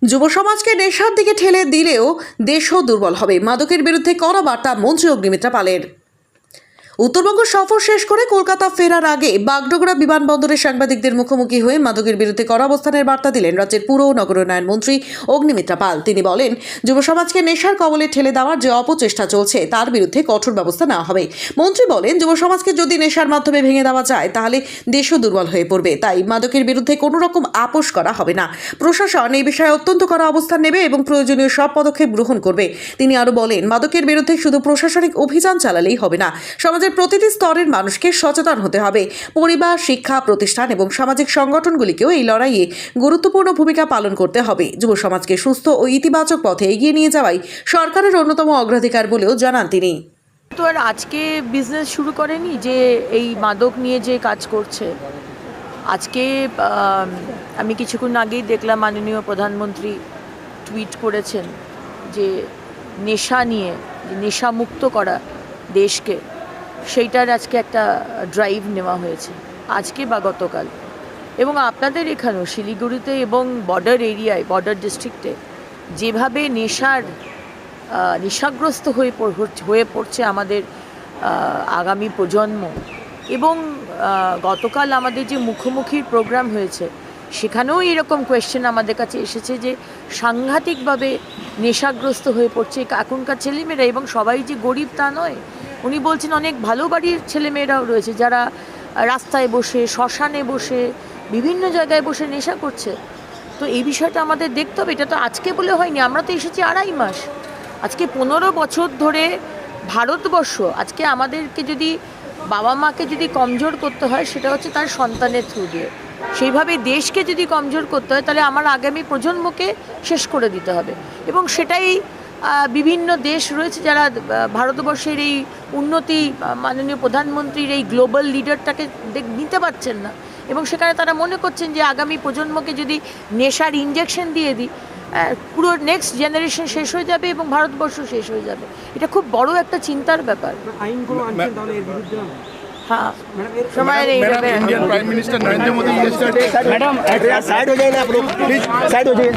যুব সমাজকে নেশার দিকে ঠেলে দিলেও দেশও দুর্বল হবে। মাদকের বিরুদ্ধে কড়া বার্তা মন্ত্রী অগ্নিমিত্রা পালের। উত্তরবঙ্গ সফর শেষ করে কলকাতা ফেরার আগে বাগডোগরা বিমানবন্দরে সাংবাদিকদের মুখোমুখি হয়ে মাদকের বিরুদ্ধে কড়া অবস্থানের বার্তা দিলেন রাজ্যের পুর ও নগরোন্নয়ন মন্ত্রী অগ্নিমিত্রা পাল। তিনি বলেন, যুব সমাজকে নেশার কবলে ঠেলে দেওয়ার যে অপচেষ্টা চলছে তার বিরুদ্ধে কঠোর ব্যবস্থা নেওয়া হবে। মন্ত্রী বলেন, যুব সমাজকে যদি নেশার মাধ্যমে ভেঙে দেওয়া যায় তাহলে দেশও দুর্বল হয়ে পড়বে। তাই মাদকের বিরুদ্ধে কোনো রকম আপোষ করা হবে না। প্রশাসন এই বিষয়ে অত্যন্ত কড়া অবস্থান নেবে এবং প্রয়োজনীয় সব পদক্ষেপ গ্রহণ করবে। তিনি আরও বলেন, মাদকের বিরুদ্ধে শুধু প্রশাসনিক অভিযান চালালেই হবে না, সমাজের প্রতিটি স্তরের মানুষকে সচেতন হতে হবে। পরিবার, শিক্ষা প্রতিষ্ঠান এবং সামাজিক সংগঠনগুলিকেও এই লড়াইয়ে গুরুত্বপূর্ণ ভূমিকা পালন করতে হবে। যুব সমাজকে সুস্থ ও ইতিবাচক পথে এগিয়ে নিয়ে যাওয়াই সরকারের অন্যতম অগ্রাধিকার বলেও জানান তিনি। তো আর আজকে বিজনেস শুরু করেনি যে এই মাদক নিয়ে যে কাজ করছে। আজকে আমি কিছুক্ষণ আগেই দেখলাম মাননীয় প্রধানমন্ত্রী টুইট করেছেন যে নেশা নিয়ে, নেশামুক্ত করা দেশকে, সেইটার আজকে একটা ড্রাইভ নেওয়া হয়েছে আজকে বা গতকাল। এবং আপনাদের এখানেও শিলিগুড়িতে এবং বর্ডার এরিয়ায়, বর্ডার ডিস্ট্রিক্টে যেভাবে নেশাগ্রস্ত হয়ে পড়ছে আমাদের আগামী প্রজন্ম, এবং গতকাল আমাদের যে মুখোমুখির প্রোগ্রাম হয়েছে সেখানেও এরকম কোয়েশ্চেন আমাদের কাছে এসেছে যে সাংঘাতিকভাবে নেশাগ্রস্ত হয়ে পড়ছে এখনকার ছেলেমেয়েরা। এবং সবাই যে গরিব তা নয়, উনি বলছেন অনেক ভালো বাড়ির ছেলেমেয়েরাও রয়েছে যারা রাস্তায় বসে, শ্মশানে বসে, বিভিন্ন জায়গায় বসে নেশা করছে। তো এই বিষয়টা আমাদের দেখতে হবে। এটা তো আজকে বলে হয়নি, আমরা তো এসেছি 2.5 মাস। আজকে 15 বছর ধরে ভারতবর্ষ, আজকে আমাদেরকে যদি বাবা মাকে যদি কমজোর করতে হয় সেটা হচ্ছে তার সন্তানের থ্রু দিয়ে। সেইভাবে দেশকে যদি কমজোর করতে হয় তাহলে আমার আগামী প্রজন্মকে শেষ করে দিতে হবে। এবং সেটাই বিভিন্ন দেশ রয়েছে যারা ভারতবর্ষের এই উন্নতি, মাননীয় প্রধানমন্ত্রীর এই গ্লোবাল লিডারটাকে নিতে পারছেন না। এবং সেখানে তারা মনে করছেন যে আগামী প্রজন্মকে যদি নেশার ইনজেকশন দিয়ে দিই, পুরো নেক্সট জেনারেশন শেষ হয়ে যাবে এবং ভারতবর্ষ শেষ হয়ে যাবে। এটা খুব বড় একটা চিন্তার ব্যাপার। হ্যাঁ, সময়ের এই Indian prime minister Narendra Modi madam side हो जाए ना आप लोग, प्लीज साइड हो जाइए।